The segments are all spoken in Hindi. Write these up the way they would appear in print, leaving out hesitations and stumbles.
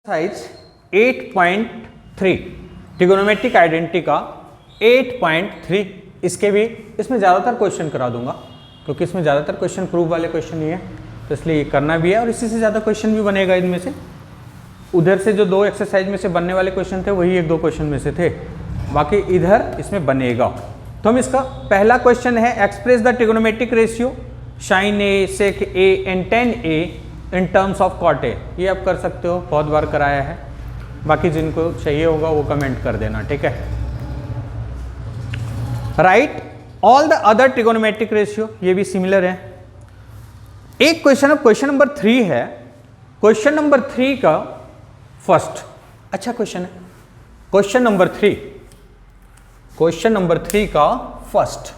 साइज 8.3 ट्रिगोनोमेट्रिक आइडेंटिटी का 8.3 इसके भी इसमें ज़्यादातर क्वेश्चन करा दूंगा क्योंकि इसमें ज़्यादातर क्वेश्चन प्रूफ वाले क्वेश्चन नहीं है, तो इसलिए ये करना भी है और इसी से ज़्यादा क्वेश्चन भी बनेगा इनमें से। उधर से जो दो एक्सरसाइज में से बनने वाले क्वेश्चन थे वही एक दो क्वेश्चन में से थे, बाकी इधर इसमें बनेगा। तो हम इसका पहला क्वेश्चन है express the trigonometric ratio sine A sec A and tan A in terms of cot A. ये आप कर सकते हो, बहुत बार कराया है, बाकी जिनको चाहिए होगा वो कमेंट कर देना, ठीक है। Right all the other trigonometric ratio, ये भी सिमिलर है। एक क्वेश्चन अब क्वेश्चन नंबर 3 है, क्वेश्चन नंबर 3 का फर्स्ट अच्छा क्वेश्चन है। क्वेश्चन नंबर 3, क्वेश्चन नंबर 3 का फर्स्ट,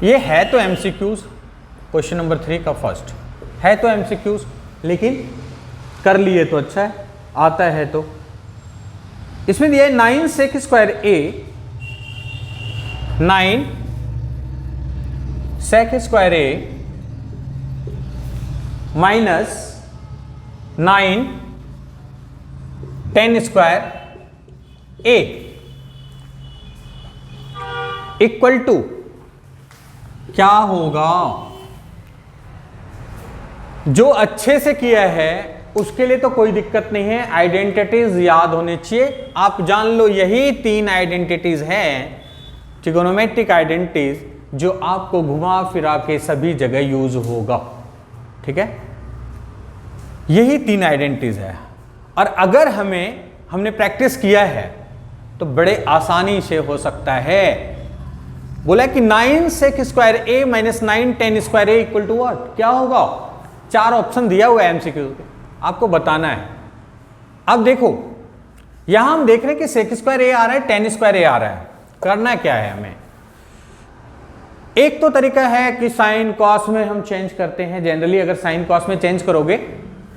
ये है तो एमसीक्यूज। क्वेश्चन नंबर 3 का फर्स्ट है तो एमसीक्यूज, लेकिन कर लिए तो अच्छा है, आता है तो। इसमें दिया है 9 sec square A, 9 sec square A minus 9 10 square A equal to क्या होगा। जो अच्छे से किया है उसके लिए तो कोई दिक्कत नहीं है, आइडेंटिटीज याद होने चाहिए। आप जान लो यही 3 आइडेंटिटीज हैं ट्रिगोनोमेट्रिक आइडेंटिटीज जो आपको घुमा फिरा के सभी जगह यूज होगा, ठीक है। यही 3 आइडेंटिटीज है और अगर हमने प्रैक्टिस किया है तो बड़े आसानी से हो सकता है। बोला कि 9 sec square A minus 9 10 square A equal to what, क्या होगा। 4 ऑप्शन दिया हुआ है एमसीक्यू के, आपको बताना है। अब देखो यहां हम देख रहे हैं कि सेक स्क्वायर ए आ रहा है, 10 स्क्वायर ए आ रहा है। करना क्या है हमें, एक तो तरीका है कि साइन कॉस में हम चेंज करते हैं। जनरली अगर साइन कॉस में चेंज करोगे,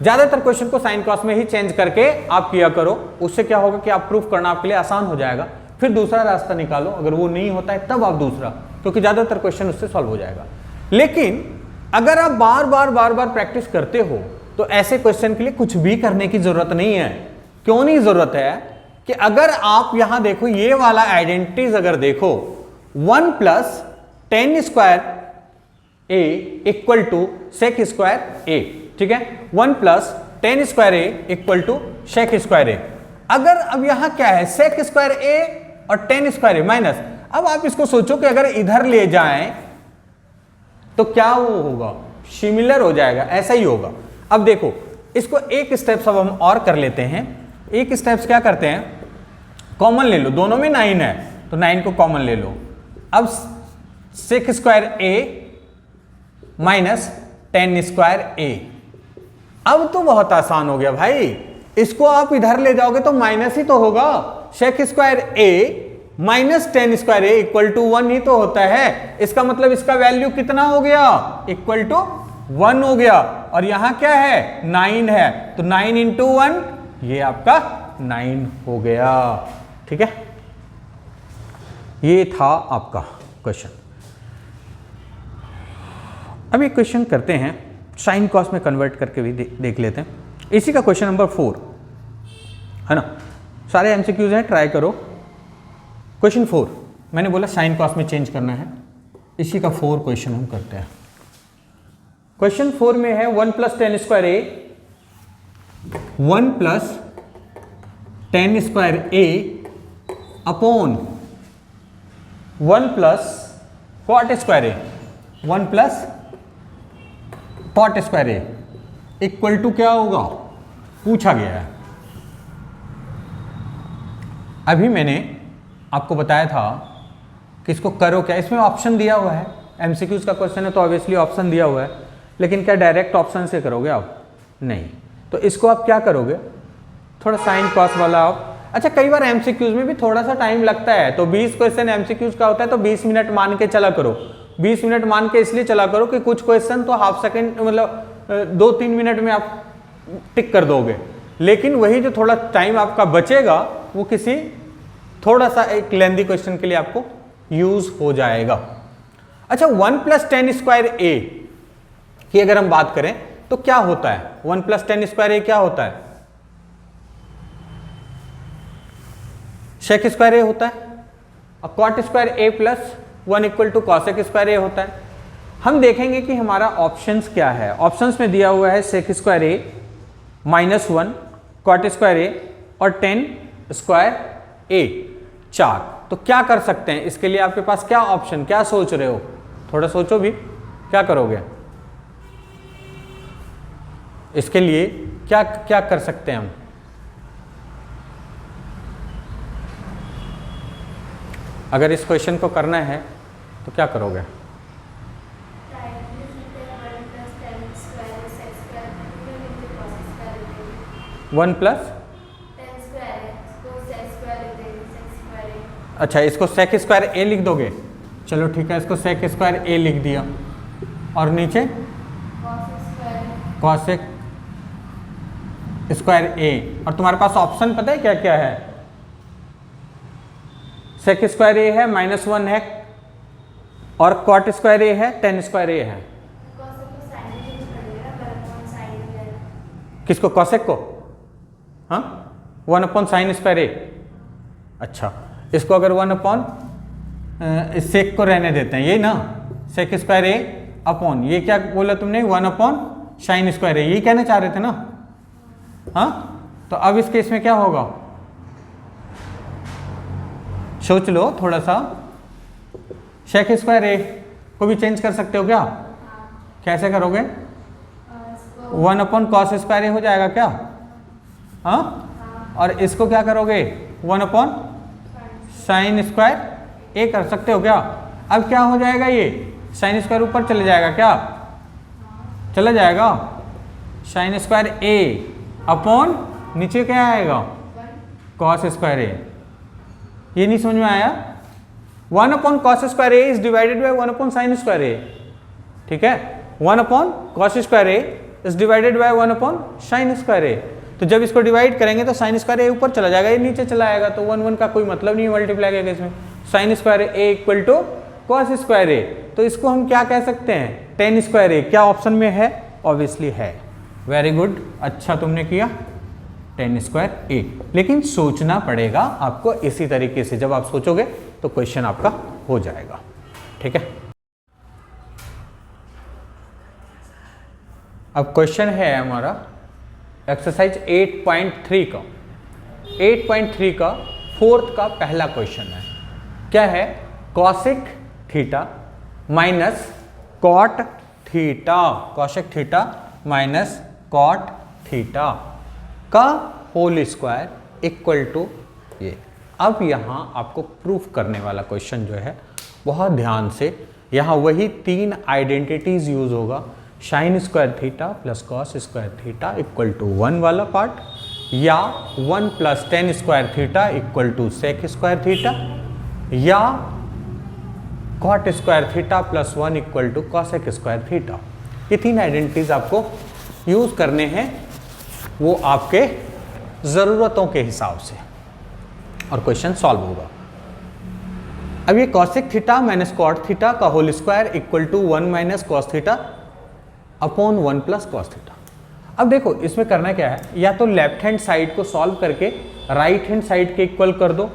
ज्यादातर क्वेश्चन को साइन कॉस में ही चेंज करके आप किया करो, उससे क्या होगा कि आप प्रूफ करना आपके लिए आसान हो जाएगा। फिर दूसरा रास्ता निकालो, अगर वो नहीं होता है तब आप दूसरा, क्योंकि ज्यादातर क्वेश्चन उससे सॉल्व हो जाएगा। लेकिन अगर आप बार बार प्रैक्टिस करते हो तो ऐसे क्वेश्चन के लिए कुछ भी करने की जरूरत नहीं है। क्यों नहीं जरूरत है कि अगर आप यहां देखो ये वाला आइडेंटिटीज अगर देखो 1 plus 10 square A equal to sec square A, ठीक है। 1 plus 10 square A equal to sec square A. अगर अब यहां क्या है, सेक स्क्वायर ए और 10 स्क्वायर ए माइनस, अब आप इसको सोचो कि अगर इधर ले जाएं तो क्या वो होगा, सिमिलर हो जाएगा, ऐसा ही होगा। अब देखो इसको एक स्टेप्स अब हम और कर लेते हैं। एक स्टेप्स क्या करते हैं, कॉमन ले लो, दोनों में 9 है तो 9 को कॉमन ले लो। अब सेक स्क्वायर ए माइनस 10 स्क्वायर ए, अब तो बहुत आसान हो गया भाई। इसको आप इधर ले जाओगे तो माइनस ही तो होगा। Sec square A minus 10 square A equal to 1 ही तो होता है। इसका मतलब इसका वैल्यू कितना हो गया, इक्वल टू 1 हो गया। और यहां क्या है, 9 है, तो 9 इंटू 1 ये आपका 9 हो गया, ठीक है। ये था आपका क्वेश्चन। अब एक क्वेश्चन करते हैं, साइन कॉस में कन्वर्ट करके भी देख लेते हैं। इसी का क्वेश्चन नंबर 4 है ना, सारे एमसीक्यूज हैं, ट्राई करो। क्वेश्चन 4 मैंने बोला साइन कॉस में चेंज करना है, इसी का 4 क्वेश्चन हम करते हैं। क्वेश्चन 4 में है 1 plus 10 square A, 1 plus 10 square A upon 1 plus cot square A, 1 plus cot square A equal to क्या होगा, पूछा गया है। अभी मैंने आपको बताया था कि इसको करो क्या, इसमें ऑप्शन दिया हुआ है। एमसीक्यूज का क्वेश्चन है तो ऑब्वियसली ऑप्शन दिया हुआ है, लेकिन क्या डायरेक्ट ऑप्शन से करोगे आप, नहीं। तो इसको आप क्या करोगे, थोड़ा साइन कॉस वाला आप, अच्छा कई बार एमसीक्यूज में भी थोड़ा सा टाइम लगता है, तो 20 क्वेश्चन एमसीक्यूज का होता है तो 20 मिनट मान के चला करो। 20 मिनट मान के इसलिए चला करो कि कुछ क्वेश्चन तो हाफ सेकेंड मतलब 2-3 मिनट में आप टिक कर दोगे, लेकिन वही जो थोड़ा टाइम आपका बचेगा वो किसी थोड़ा सा एक लेंदी क्वेश्चन के लिए आपको यूज हो जाएगा। अच्छा 1 प्लस 10 स्क्वायर ए की अगर हम बात करें तो क्या होता है 1 प्लस टेन स्क्वायर ए क्या होता है, सेक स्क्वायर ए होता है, और cot square A plus 1 equal to cosec square A होता है। हम देखेंगे कि हमारा ऑप्शंस क्या है। ऑप्शंस में दिया हुआ है सेक स्क्वायर ए -1, कॉट स्क्वायर ए और 10 स्क्वायर ए, 4। तो क्या कर सकते हैं इसके लिए, आपके पास क्या ऑप्शन, क्या सोच रहे हो, थोड़ा सोचो भी, क्या करोगे इसके लिए, क्या क्या कर सकते हैं हम। अगर इस क्वेश्चन को करना है तो क्या करोगे, 1 प्लस, अच्छा इसको सेक स्क्वायर ए लिख दोगे, चलो ठीक है, इसको सेक स्क्वायर ए लिख दिया, और नीचे कॉसेक स्क्वायर ए, और तुम्हारे पास ऑप्शन पता है क्या क्या है, सेक स्क्वायर ए है, -1 है, और कॉट स्क्वायर ए है, 10 स्क्वायर ए है। किसको, कॉसेक को, हाँ 1 अपॉन साइन स्क्वायर ए, अच्छा इसको अगर 1 अपॉन सेक को रहने देते हैं, यही ना, सेक स्क्वायर ए अपॉन, ये क्या बोला तुमने, 1 अपॉन साइन स्क्वायर ए, यही कहना चाह रहे थे ना, हाँ। तो अब इस केस में क्या होगा, सोच लो थोड़ा सा, सेक स्क्वायर ए को भी चेंज कर सकते हो क्या, कैसे करोगे, 1 अपॉन कॉस स्क्वायर ए हो जाएगा क्या, हाँ, और इसको क्या करोगे 1 अपॉन साइन स्क्वायर ए कर सकते हो क्या। अब क्या हो जाएगा, ये साइन स्क्वायर ऊपर चले जाएगा क्या, चला जाएगा, साइन स्क्वायर ए अपॉन नीचे क्या आएगा, कॉस स्क्वायर ए। ये नहीं समझ में आया, 1 upon cos square A is divided by 1 upon sine square A, ठीक है, 1 upon cos square A is divided by 1 upon sine square A. तो जब इसको डिवाइड करेंगे तो साइन स्क्वायर ए ऊपर चला जाएगा, ये नीचे चला आएगा, तो 1 का कोई मतलब नहीं है मल्टीप्लाई करके इसमें, sine square A equal to cos square A. तो इसको हम क्या कह सकते हैं, 10 स्क्वायर ए। क्या ऑप्शन में है, ऑब्वियसली है, वेरी गुड, अच्छा तुमने किया, 10 स्क्वायर ए। लेकिन सोचना पड़ेगा आपको इसी तरीके से, जब आप सोचोगे तो क्वेश्चन आपका हो जाएगा, ठीक है। अब क्वेश्चन है हमारा एक्सरसाइज 8.3 का, 8.3 का 4th का पहला क्वेश्चन है। क्या है, cosec theta minus cot theta, cosec theta minus cot theta का होल स्क्वायर इक्वल टू ये। अब यहाँ आपको प्रूफ करने वाला क्वेश्चन जो है, बहुत ध्यान से, यहाँ वही 3 आइडेंटिटीज यूज होगा, sine square theta plus cos square theta equal to 1 वाला पार्ट, या 1 plus 10 square theta equal to sec square theta, या cot square theta plus 1 equal to cosec square theta. ये 3 आइडेंटिटीज आपको यूज करने हैं, वो आपके ज़रूरतों के हिसाब से, और क्वेश्चन सॉल्व होगा। अब ये cosec theta minus cot theta का whole square equal to 1 minus cos theta upon 1 plus cos theta. अब देखो इसमें करना क्या है, या तो लेफ्ट हैंड साइड को सॉल्व करके राइट हैंड साइड के इक्वल कर दो,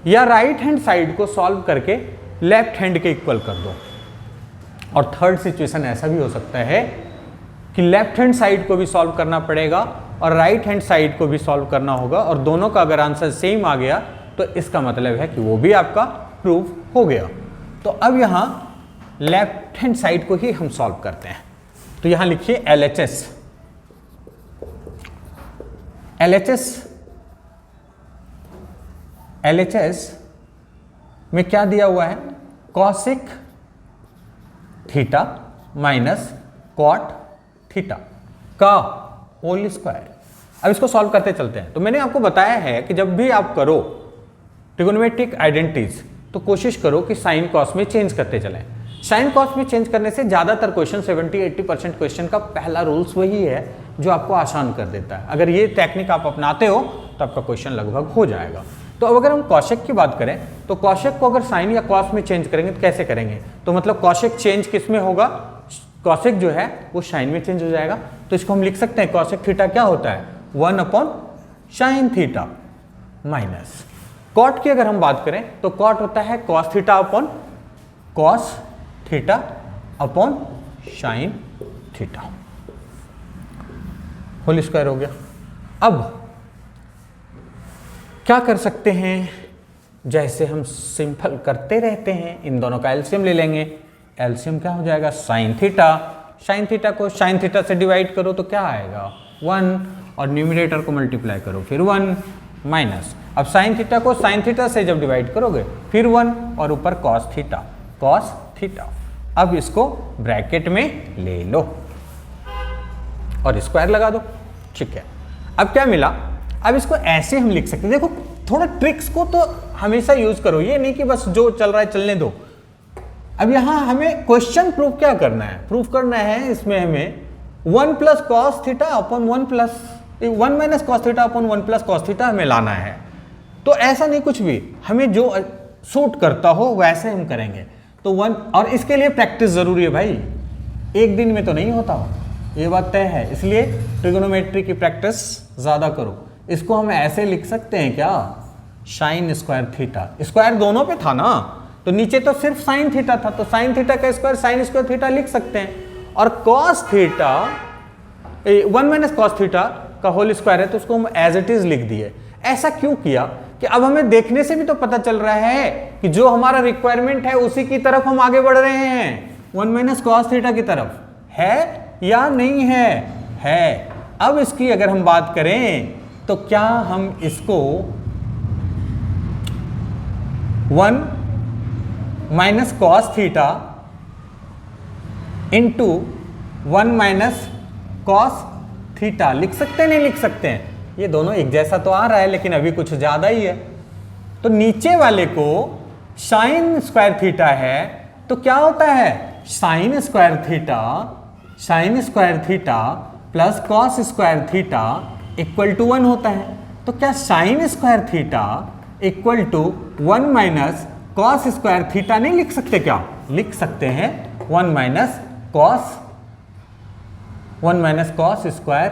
या राइट हैंड साइड को सॉल्व करके लेफ्ट हैंड के इक्वल कर दो, और थर्ड सिचुएशन ऐसा भी हो सकता है कि लेफ्ट हैंड साइड को भी सॉल्व करना पड़ेगा और राइट हैंड साइड को भी सॉल्व करना होगा, और दोनों का अगर आंसर सेम आ गया तो इसका मतलब है कि वो भी आपका प्रूफ हो गया। तो अब यहाँ लेफ्ट हैंड साइड को ही हम सॉल्व करते हैं। तो यहां लिखिए LHS, LHS में क्या दिया हुआ है, cosec theta minus cot theta का होल स्क्वायर। अब इसको सॉल्व करते चलते हैं। तो मैंने आपको बताया है कि जब भी आप करो ट्रिगोनोमेट्रिक आइडेंटिटीज तो कोशिश करो कि साइन कॉस में चेंज करते चलें। साइन कॉस में चेंज करने से ज़्यादातर क्वेश्चन 70-80% क्वेश्चन का पहला रूल्स वही है जो आपको आसान कर देता है। अगर ये टेक्निक आप अपनाते हो तो आपका क्वेश्चन लगभग हो जाएगा। तो अब अगर हम कॉसेक की बात करें तो कॉसेक को अगर साइन या कॉस में चेंज करेंगे तो कैसे करेंगे, तो मतलब कॉसेक चेंज किस में होगा, कॉसेक जो है वो साइन में चेंज हो जाएगा। तो इसको हम लिख सकते हैं कॉसेक थीटा क्या होता है 1 upon sine theta minus cot की अगर हम बात करें तो कॉट होता है cos theta upon cos theta upon sine theta whole square हो गया। अब क्या कर सकते हैं, जैसे हम सिंपल करते रहते हैं, इन दोनों का एलसीएम ले लेंगे। एलसीएम क्या हो जाएगा साइन थीटा, साइन थीटा को साइन थीटा से डिवाइड करो तो क्या आएगा 1 और न्यूमरेटर को मल्टीप्लाई करो फिर 1 माइनस, अब साइन थीटा को साइन थीटा से जब डिवाइड करोगे फिर 1 और ऊपर कॉस थीटा। अब इसको ब्रैकेट में ले लो और स्क्वायर लगा दो, ठीक है। अब क्या मिला, अब इसको ऐसे हम लिख सकते हैं। देखो थोड़ा ट्रिक्स को तो हमेशा यूज करो, ये नहीं कि बस जो चल रहा है चलने दो। अब यहां हमें क्वेश्चन प्रूफ क्या करना है, प्रूफ करना है इसमें हमें 1 plus cos theta upon 1 minus cos theta upon 1 plus cos theta हमें लाना है। तो ऐसा नहीं कुछ भी, हमें जो सूट करता हो वैसे हम करेंगे। तो 1, और इसके लिए प्रैक्टिस जरूरी है भाई, एक दिन में तो नहीं होता, ये बात तय है। इसलिए ट्रिगोनोमेट्री की प्रैक्टिस ज्यादा करो। इसको हम ऐसे लिख सकते हैं क्या, साइन स्क्वायर थीटा, स्क्वायर दोनों पे था ना, तो नीचे तो सिर्फ साइन थीटा था, तो साइन थीटा का स्क्वायर साइन स्क्वायर थीटा लिख सकते हैं। और cos theta 1 minus cos theta का होल स्क्वायर है, तो उसको हम एज इट इज लिख दिए। ऐसा क्यों किया कि अब हमें देखने से भी तो पता चल रहा है कि जो हमारा रिक्वायरमेंट है उसी की तरफ हम आगे बढ़ रहे हैं, 1 माइनस कॉस थीटा की तरफ, है या नहीं है, है। अब इसकी अगर हम बात करें तो क्या हम इसको 1 minus cos theta into 1 minus cos theta लिख सकते हैं, नहीं लिख सकते हैं? ये दोनों एक जैसा तो आ रहा है लेकिन अभी कुछ ज्यादा ही है। तो नीचे वाले को साइन स्क्वायर थीटा है तो क्या होता है sine square theta plus cos square theta equal to 1 होता है। तो क्या sine square theta equal to 1 minus cos square theta नहीं लिख सकते? क्या लिख सकते हैं 1 माइनस कॉस स्क्वायर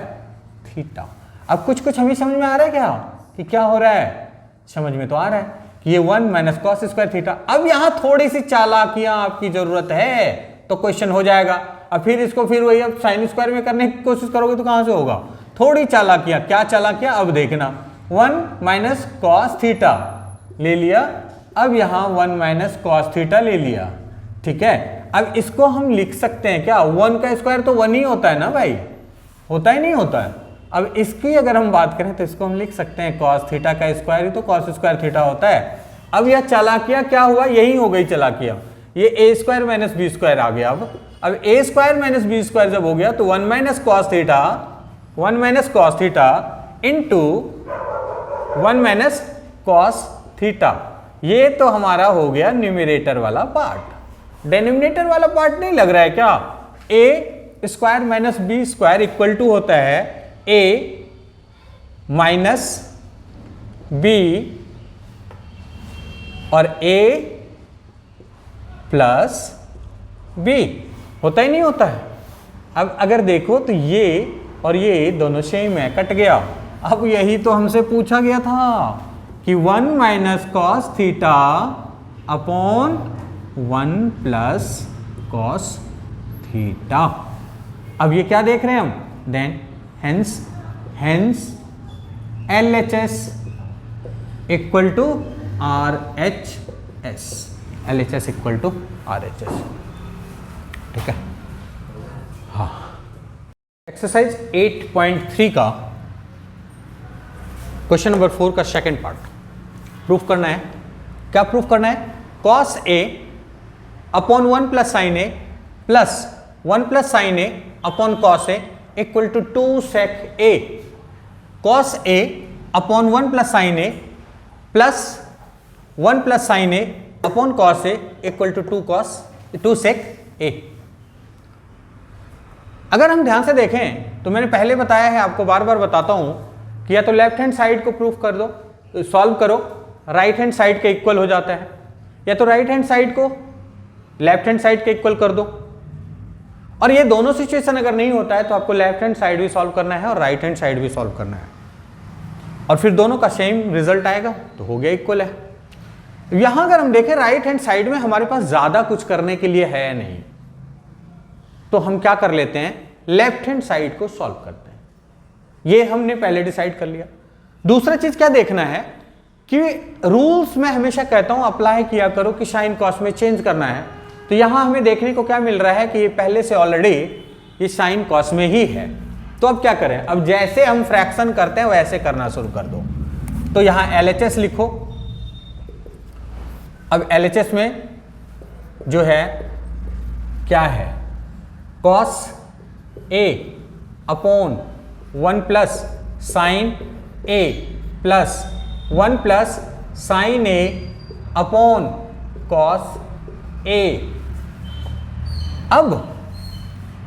थीटा। अब कुछ हमें समझ में आ रहा है क्या कि क्या हो रहा है, समझ में तो आ रहा है कि ये 1 माइनस कॉस स्क्वायर थीटा। अब यहां थोड़ी सी चालाकियां आपकी जरूरत है तो क्वेश्चन हो जाएगा। अब फिर इसको फिर वही अब साइन स्क्वायर में करने की कोशिश करोगे तो कहां से होगा, थोड़ी चालाकियां। क्या चालाकियां, अब देखना 1 माइनस कॉस थीटा ले लिया, अब यहां 1 माइनस कॉस थीटा ले लिया, ठीक है। अब इसको हम लिख सकते हैं क्या, 1 का स्क्वायर तो 1 ही होता है ना भाई, होता ही नहीं होता है। अब इसकी अगर हम बात करें तो इसको हम लिख सकते हैं कॉस थीटा का स्क्वायर ही तो कॉस स्क्वायर थीटा होता है। अब यह चालाकियां क्या हुआ, यही हो गई चालाकियां, ये ए स्क्वायर माइनस बी स्क्वायर आ गया। अब ए स्क्वायर माइनस बी स्क्वायर जब हो गया तो 1 minus cos theta into 1 minus cos theta, ये तो हमारा हो गया न्यूमरेटर वाला पार्ट। डिनोमिनेटर वाला पार्ट नहीं लग रहा है क्या, A square minus B square equal to होता है ए माइनस बी और ए प्लस बी, होता ही नहीं होता है। अब अगर देखो तो ये और ये दोनों सेम है, कट गया। अब यही तो हमसे पूछा गया था कि 1 minus cos theta upon 1 plus cos theta. अब ये क्या देख रहे हैं हम, then hence LHS equal to RHS, LHS equal to RHS, ठीक है। हाँ, एक्सरसाइज 8.3 का क्वेश्चन नंबर 4 का सेकंड पार्ट प्रूफ करना है। क्या प्रूफ करना है, cos A upon 1 plus sine A plus 1 plus sine A upon cos A equal to 2 sec A, cos A upon 1 plus sine A plus 1 plus sine A upon cos A equal to 2 sec A। अगर हम ध्यान से देखें तो मैंने पहले बताया है, आपको बार बार बताता हूं कि या तो लेफ्ट हैंड साइड को प्रूफ कर दो, सॉल्व करो, राइट हैंड साइड के इक्वल हो जाता है, या तो राइट हैंड साइड को लेफ्ट हैंड साइड के इक्वल कर दो, और ये दोनों सिचुएशन अगर नहीं होता है तो आपको लेफ्ट हैंड साइड भी सॉल्व करना है और राइट हैंड साइड भी सॉल्व करना है, और फिर दोनों का सेम रिजल्ट आएगा तो हो गया इक्वल है। यहां अगर हम देखें राइट हैंड साइड में हमारे पास ज्यादा कुछ करने के लिए है नहीं, तो हम क्या कर लेते हैं, लेफ्ट हैंड साइड को सॉल्व करते हैं। ये हमने पहले डिसाइड कर लिया। दूसरा चीज क्या देखना है कि रूल्स में हमेशा कहता हूं अप्लाई किया करो कि साइन कॉस में चेंज करना है। तो यहां हमें देखने को क्या मिल रहा है कि ये पहले से ऑलरेडी ये साइन कॉस में ही है। तो अब क्या करें, अब जैसे हम फ्रैक्शन करते हैं वैसे करना शुरू कर दो। तो यहां LHS लिखो। अब LHS में जो है क्या है, cos A upon 1 plus sine A plus 1 plus sine A upon cos A। अब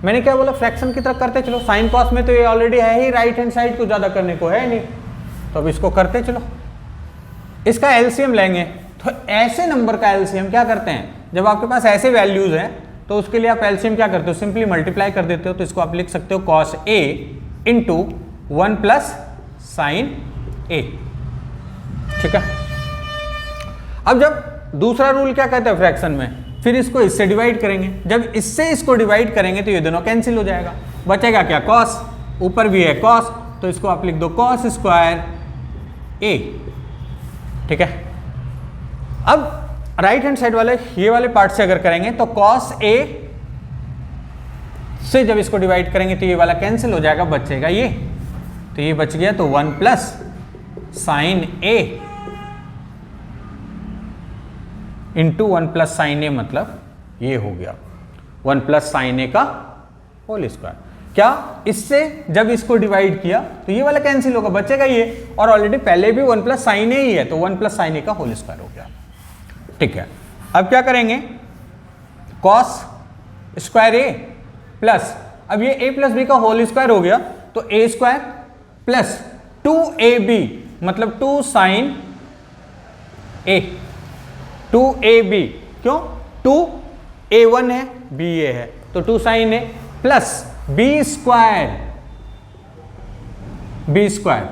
मैंने क्या बोला, फ्रैक्शन की तरह करते चलो। साइन कॉस में तो ये ऑलरेडी है ही, राइट हैंड साइड को ज्यादा करने को है नहीं, तो अब इसको करते चलो। इसका एलसीएम लेंगे। तो ऐसे नंबर का एलसीएम क्या करते हैं, जब आपके पास ऐसे वैल्यूज हैं तो उसके लिए आप एलसीएम क्या करते हो, सिंपली मल्टीप्लाई कर देते हो। तो इसको आप लिख सकते हो cos A into 1 plus sine A। ठीक है। अब जब दूसरा रूल क्या कहता है फ्रैक्शन में, फिर इसको इससे डिवाइड करेंगे। जब इससे इसको डिवाइड करेंगे तो ये दोनों कैंसिल हो जाएगा, बचेगा क्या, cos, ऊपर भी है cos, तो इसको आप लिख दो cos स्क्वायर A। ठीक है। अब राइट हैंड साइड वाले ये वाले पार्ट से अगर करेंगे तो cos A से जब इसको डिवाइड करेंगे तो ये वाला कैंसिल हो जाएगा, बचेगा ये, तो ये बच गया। तो 1 plus sine A into 1 plus sine A, मतलब ये हो गया 1 प्लस साइन ए का होल स्क्वायर। क्या, इससे जब इसको डिवाइड किया तो ये वाला कैंसिल होगा, बचेगा ये, और ऑलरेडी पहले भी 1 प्लस साइन ए ही है, तो 1 प्लस साइन ए का होल स्क्वायर हो गया। ठीक है। अब क्या करेंगे, कॉस स्क्वायर ए प्लस, अब ये a प्लस बी का होल स्क्वायर हो गया, तो a स्क्वायर प्लस 2ab मतलब 2 साइन a, 2ab, क्यों, 2a1 है ba है, तो 2 sine a plus b square,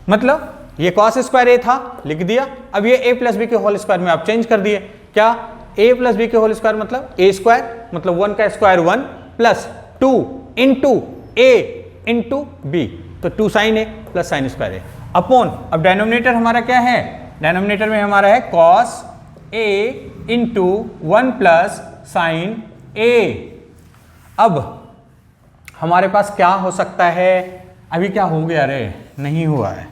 मतलब ये cos स्क्वायर a था, लिख दिया। अब ये a प्लस बी के होल स्क्वायर में आप चेंज कर दिए। क्या, a प्लस बी के होल स्क्वायर मतलब a स्क्वायर, मतलब 1 का square 1 plus 2 into a into b, तो 2 sine a plus sine square a upon, अब डिनोमिनेटर हमारा क्या है, डिनोमिनेटर में हमारा है cos a into 1 plus sine a। अब हमारे पास क्या हो सकता है, अभी क्या हो गया, अरे नहीं हुआ है,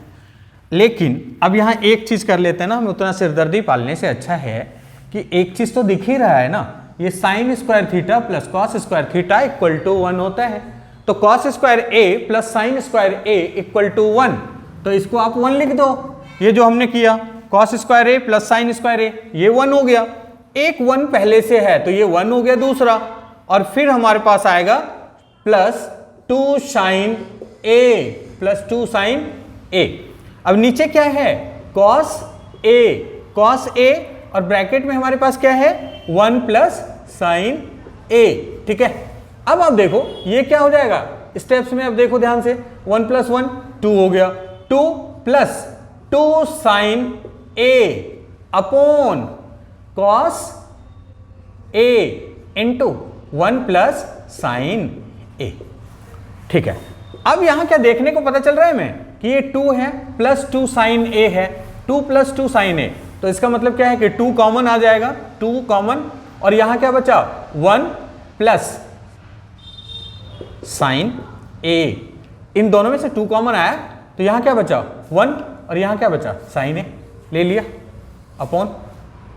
लेकिन अब यहाँ एक चीज कर लेते हैं ना, हम उतना सिरदर्दी पालने से अच्छा है कि एक चीज तो दिख ही रहा है ना, ये sine square theta plus cos square theta equal to 1 होता है। तो cos square A plus sine square A equal to 1, तो इसको आप 1 लिख दो। ये जो हमने किया cos square A plus sine square ए, ये 1 हो गया, एक 1 पहले से है तो ये 1 हो गया दूसरा, और फिर हमारे पास आएगा plus 2 sign A plus 2 sign ए। अब नीचे क्या है, कॉस ए और ब्रैकेट में हमारे पास क्या है 1 प्लस साइन ए। ठीक है। अब आप देखो ये क्या हो जाएगा स्टेप्स में, अब देखो ध्यान से, 1 प्लस 1 2 हो गया, 2 plus 2 sign A upon cos A into 1 plus sine ए। ठीक है। अब यहां क्या देखने को पता चल रहा है हमें कि ये 2 है प्लस 2 साइन ए है, 2 प्लस 2 साइन ए, तो इसका मतलब क्या है कि 2 कॉमन आ जाएगा, 2 कॉमन, और यहां क्या बचा 1 प्लस साइन ए, इन दोनों में से 2 कॉमन आया, तो यहां क्या बचा 1 और यहां क्या बचा साइन ए, ले लिया अपॉन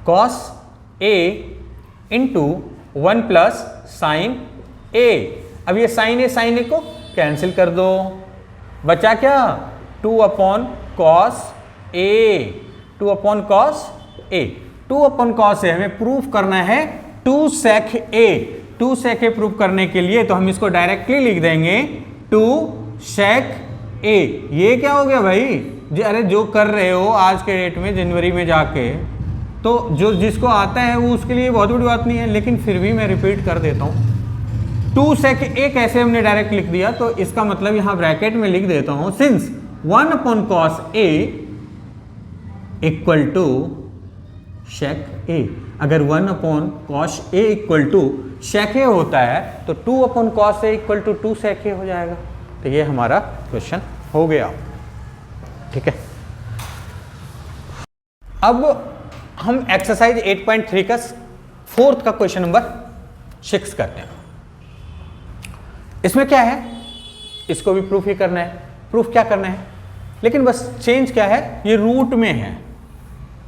कॉस ए इंटू 1 प्लस साइन ए। अब ये साइन ए को कैंसिल कर दो, बचा क्या 2 अपॉन कॉस ए, 2 अपॉन कॉस ए, 2 अपॉन कॉस ए हमें प्रूफ करना है 2 sec ए, 2 sec ए प्रूफ करने के लिए तो हम इसको डायरेक्टली लिख देंगे 2 sec ए। ये क्या हो गया भाई जी, अरे जो कर रहे हो आज के डेट में जनवरी में जाके, तो जो जिसको आता है वो उसके लिए बहुत बड़ी बात नहीं है, लेकिन फिर भी मैं रिपीट कर देता हूँ 2 sec a कैसे हमने डायरेक्ट लिख दिया, तो इसका मतलब यहां ब्रैकेट में लिख देता हूं, since 1 upon cos a equal to sec a, अगर 1 upon cos a equal to sec a होता है तो 2 upon cos a equal to 2 sec a हो जाएगा। तो ये हमारा क्वेश्चन हो गया। ठीक है, अब हम एक्सरसाइज 8.3 का 4th का क्वेश्चन नंबर 6 करते हैं। इसमें क्या है, इसको भी प्रूफ ही करना है। प्रूफ क्या करना है, लेकिन बस चेंज क्या है, ये रूट में है,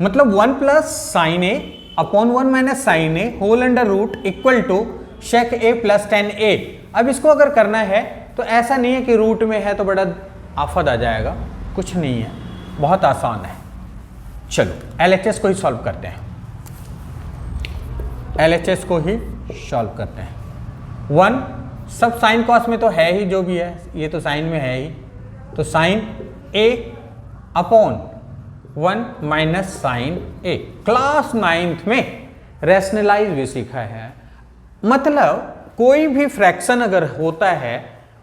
मतलब 1 plus sine A upon 1 minus sine A whole under root equal to sec A plus 10a। अब इसको अगर करना है तो ऐसा नहीं है कि रूट में है तो बड़ा आफत आ जाएगा, कुछ नहीं है, बहुत आसान है। चलो LHS को ही सॉल्व करते हैं, LHS को ही सॉल्व करते हैं। 1 सब साइन कॉस में तो है ही, जो भी है ये तो साइन में है ही, तो sine a upon 1 minus sine a। Class 9th में रैशनलाइज भी सीखा है, मतलब कोई भी फ्रैक्शन अगर होता है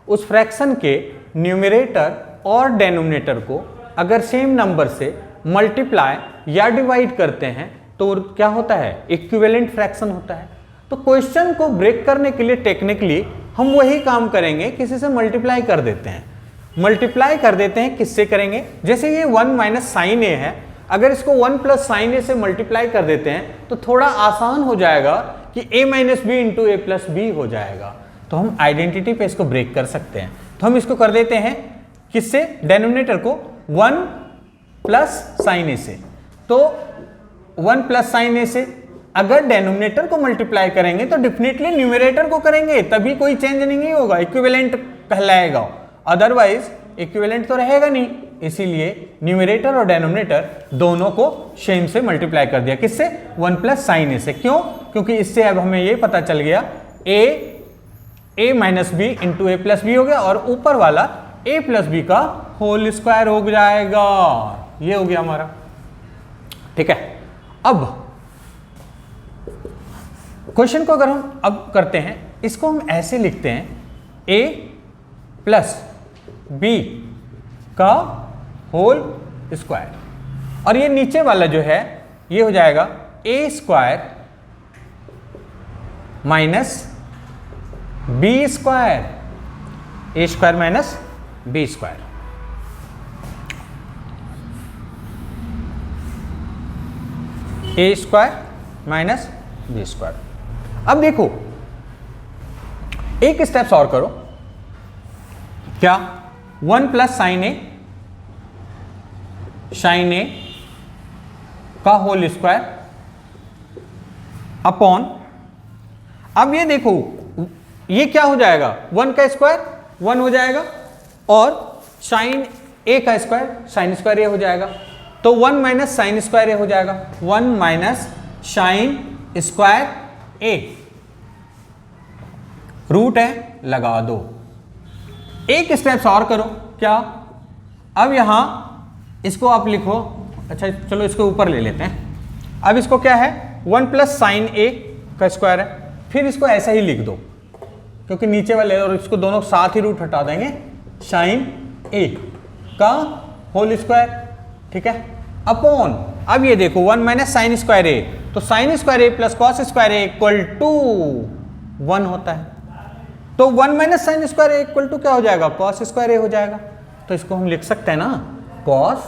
उस फ्रैक्शन के न्यूमरेटर और डेनोमिनेटर को अगर सेम नंबर से मल्टीप्लाई या डिवाइड करते हैं तो क्या होता है, इक्विवेलेंट फ्रैक्शन होता है। तो क्वेश्चन को ब्रेक करने के लिए टेक्निकली हम वही काम करेंगे, किसी से मल्टीप्लाई कर देते हैं। मल्टीप्लाई कर देते हैं, किससे करेंगे, जैसे ये 1 माइनस साइन ए है, अगर इसको 1 प्लस साइन ए से मल्टीप्लाई कर देते हैं तो थोड़ा आसान हो जाएगा कि a minus B into A plus B हो जाएगा। तो हम आइडेंटिटी पे इसको ब्रेक कर सकते हैं। तो हम इसको कर देते हैं किससे, डेनोमिनेटर को 1 प्लस साइन ए से। तो 1 प्लस साइन ए से अगर डेनोमिनेटर को मल्टीप्लाई करेंगे तो डेफिनेटली न्यूमरेटर को करेंगे, तभी कोई चेंज नहीं होगा, इक्विवेलेंट कहलाएगा। अदरवाइज इक्विवेलेंट तो रहेगा नहीं, इसीलिए न्यूमरेटर और डेनोमिनेटर दोनों को सेम से मल्टीप्लाई कर दिया, किससे, 1 प्लस साइन ए से। क्यों, क्योंकि इससे अब हमें ये पता चल गया a minus B into A plus B हो गया, और ऊपर वाला a प्लस बी का होल स्क्वायर हो जाएगा। ये हो गया हमारा। ठीक है, अब क्वेश्चन को अगर हम अब करते हैं, इसको हम ऐसे लिखते हैं, a प्लस बी का होल स्क्वायर, और ये नीचे वाला जो है ये हो जाएगा a square minus B square, a square minus B square. a square minus B square. अब देखो एक स्टेप्स और करो, क्या, 1 प्लस साइन ए का होल स्क्वायर अपॉन, अब ये देखो ये क्या हो जाएगा, 1 का स्क्वायर 1 हो जाएगा, और साइन ए का स्क्वायर साइन स्क्वायर ए हो जाएगा, तो 1 माइनस साइन स्क्वायर ए हो जाएगा, 1 माइनस साइन स्क्वायर ए, रूट है लगा दो। एक स्टेप्स और करो, क्या, अब यहां इसको आप लिखो, अच्छा चलो इसको ऊपर ले लेते हैं। अब इसको क्या है, 1 प्लस साइन ए का स्क्वायर है, फिर इसको ऐसा ही लिख दो क्योंकि नीचे वाले, और इसको दोनों साथ ही रूट हटा देंगे, साइन ए का होल स्क्वायर। ठीक है, अपॉन, अब ये देखो 1 माइनस साइन स्क्वायर ए, तो sine square A plus cos square A equal to 1 होता है, तो 1 minus sine square A equal to क्या हो जाएगा, कॉस स्क्वायर ए हो जाएगा। तो इसको हम लिख सकते हैं ना, कॉस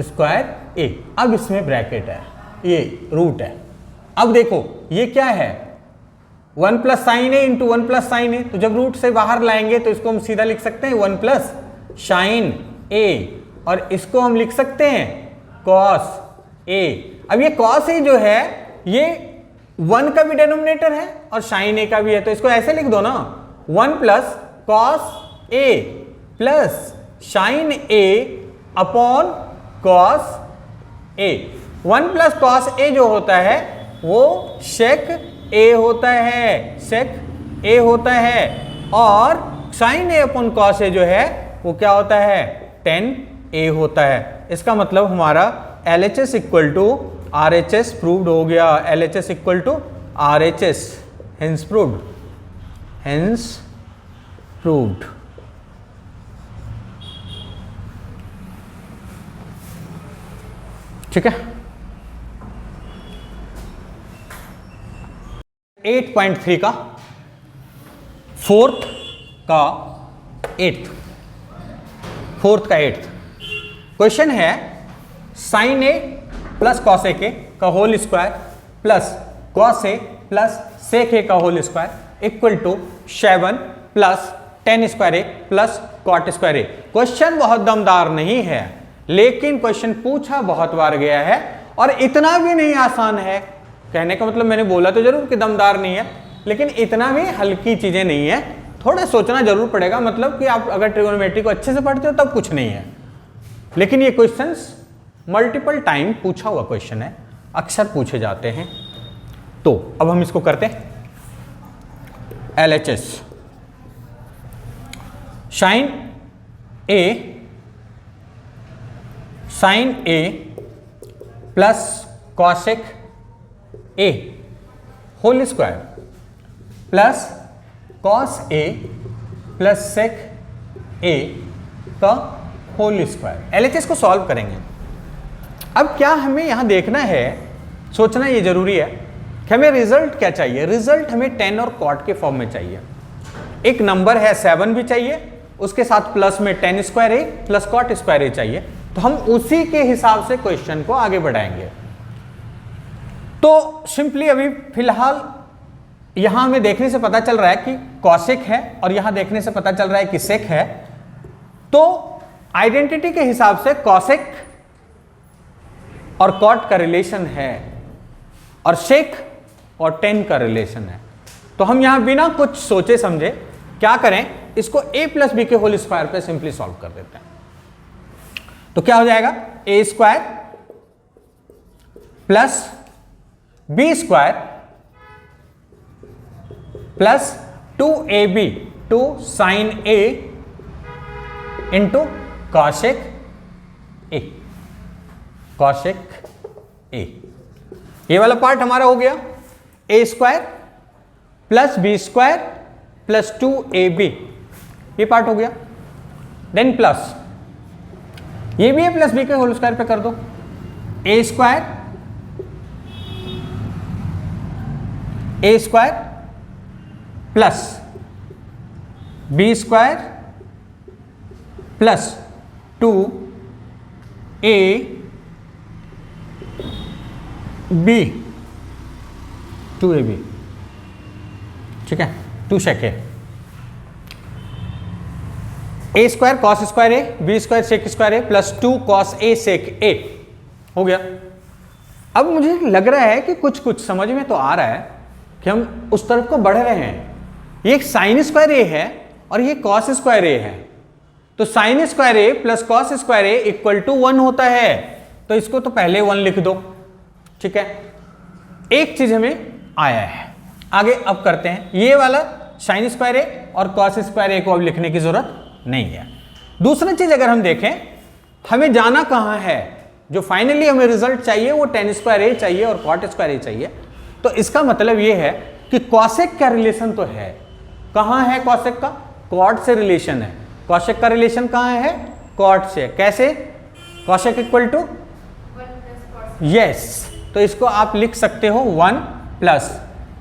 स्क्वायर ए। अब इसमें ब्रैकेट है, ये रूट है। अब देखो ये क्या है, 1 प्लस साइन ए इंटू 1 प्लस साइन ए, तो जब रूट से बाहर लाएंगे तो इसको हम सीधा लिख सकते हैं 1 प्लस साइन ए, और इसको हम लिख सकते हैं कॉस ए। अब ये कॉस ए जो है ये 1 का भी डेनोमिनेटर है और साइन ए का भी है, तो इसको ऐसे लिख दो ना, 1 plus cos A plus sine A upon cos A. 1 plus cos ए जो होता है वो सेक ए होता है, सेक ए होता है, और साइन ए अपॉन कॉस ए जो है वो क्या होता है, tan ए होता है। इसका मतलब हमारा LHS equal to RHS proved हो गया, LHS equal to RHS hence proved. Hence proved. ठीक है, 8.3 का फोर्थ का एट्थ क्वेश्चन है sine A plus cos A का whole square plus cos A plus sec A का whole square equal to 7 plus tan square A plus cot square A. Question बहुत दमदार नहीं है, लेकिन क्वेश्चन पूछा बहुत बार गया है और इतना भी नहीं आसान है। कहने का मतलब मैंने बोला तो जरूर कि दमदार नहीं है, लेकिन इतना भी हल्की चीजें नहीं है, थोड़ा सोचना जरूर पड़ेगा। मतलब कि आप अगर ट्रिगोनोमेट्री को अच्छे से पढ़ते हो तब कुछ नहीं है, लेकिन ये क्वेश्चंस मल्टीपल टाइम पूछा हुआ क्वेश्चन है, अक्सर पूछे जाते हैं। तो अब हम इसको करते हैं LHS। Sine A plus cosec A whole square plus cos A plus sec A का होल स्क्वायर। LHS को सॉल्व करेंगे। अब क्या हमें यहां देखना है, सोचना ये जरूरी है कि हमें रिजल्ट क्या चाहिए। रिजल्ट हमें टेन और कॉट के फॉर्म में चाहिए। एक नंबर है 7 भी चाहिए, उसके साथ प्लस में ten square A plus cot square ए चाहिए। तो हम उसी के हिसाब से क्वेश्चन को आगे बढ़ाएंगे। तो सिंपली अभी फिलहाल यहां हमें देखने से पता चल रहा है कि कॉसेक है और यहां देखने से पता चल रहा है कि सेक है। तो आइडेंटिटी के हिसाब से कॉसेक और कॉट का रिलेशन है और सेक और टेन का रिलेशन है। तो हम यहां बिना कुछ सोचे समझे क्या करें, इसको a प्लस बी के होल स्क्वायर पे सिंपली सॉल्व कर देते हैं। तो क्या हो जाएगा, a square plus B square plus 2ab 2 sine a into cosec a। ये वाला पार्ट हमारा हो गया a square plus B square plus 2ab, ये पार्ट हो गया। देन प्लस ये भी है प्लस बी के होल स्क्वायर पे कर दो, a square plus B square plus 2ab 2ab, ठीक है, 2 सेक है। a square cos square A B square sec square A plus 2 cos A sec A हो गया। अब मुझे लग रहा है कि कुछ कुछ समझ में तो आ रहा है कि हम उस तरफ को बढ़ रहे हैं। ये एक साइन स्क्वायर ए है और ये कॉस स्क्वायर ए है। तो sine square A plus cos square A equal to 1 होता है। तो इसको तो पहले 1 लिख दो, ठीक है। एक चीज हमें आया है, आगे अब करते हैं। ये वाला साइन स्क्वायर ए और कॉस स्क्वायर ए को अब लिखने की जरूरत नहीं है। दूसरी चीज अगर हम देखें, हमें जाना कहां है, जो फाइनली हमें रिजल्ट चाहिए वो टेन स्क्वायर ए चाहिए और कॉट स्क्वायर ए चाहिए। तो इसका मतलब ये है कि कॉसेक का रिलेशन तो है, कहां है कॉसेक का, कॉट से रिलेशन है। कॉसेक का रिलेशन कहां है, कॉट से। कैसे, कॉसेक इक्वल टू यस, तो इसको आप लिख सकते हो 1 plus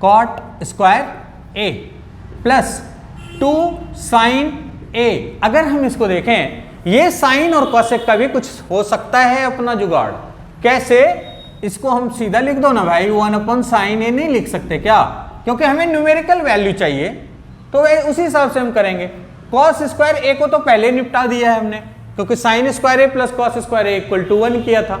cot square A plus 2 sign ए। अगर हम इसको देखें, ये साइन और कॉसेक का भी कुछ हो सकता है अपना जुगाड़। कैसे, इसको हम सीधा लिख दो ना भाई, 1 साइन ए नहीं लिख सकते क्या, क्योंकि हमें न्यूमेरिकल वैल्यू चाहिए, तो उसी हिसाब से हम करेंगे। कॉस स्क्वायर ए को तो पहले निपटा दिया है हमने, क्योंकि sine square A plus cos square A equal to 1 किया था।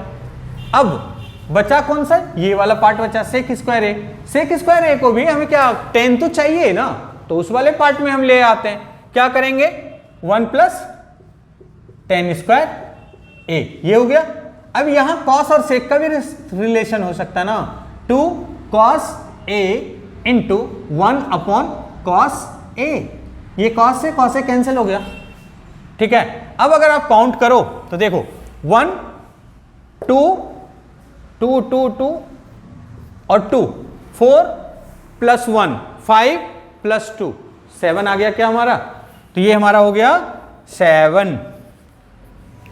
अब बचा कौन सा, ये वाला पार्ट बचा सेक स्क्वायर ए। सेक स्क्वायर ए को भी हमें क्या 10 तो चाहिए ना, तो उस वाले पार्ट में हम ले आते हैं। क्या करेंगे, 1 प्लस टेन स्क्वायर ए, ये हो गया। अब यहां कॉस और सेक का भी रिलेशन हो सकता है ना, 2 कॉस ए इंटू 1 अपॉन कॉस ए। ये कॉस से कैंसिल हो गया, ठीक है। अब अगर आप काउंट करो तो देखो 1 2 2 2 2 और 2 4 प्लस 1 5 प्लस 2 7 आ गया क्या हमारा, तो ये हमारा हो गया 7।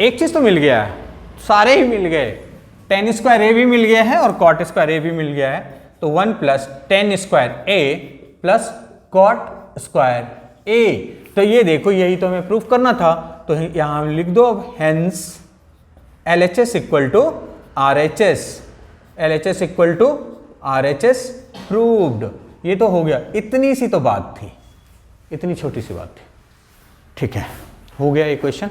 एक चीज तो मिल गया है, सारे ही मिल गए, tan स्क्वायर ए भी मिल गया है और cot स्क्वायर ए भी मिल गया है, तो 1 plus tan square A plus cot square A. तो ये देखो यही तो हमें प्रूफ करना था, तो यहां हम लिख दो अब, hence LHS equal to RHS, LHS equal to RHS proved. ये तो हो गया, इतनी सी तो बात थी, इतनी छोटी सी बात थी। ठीक है, हो गया ये क्वेश्चन।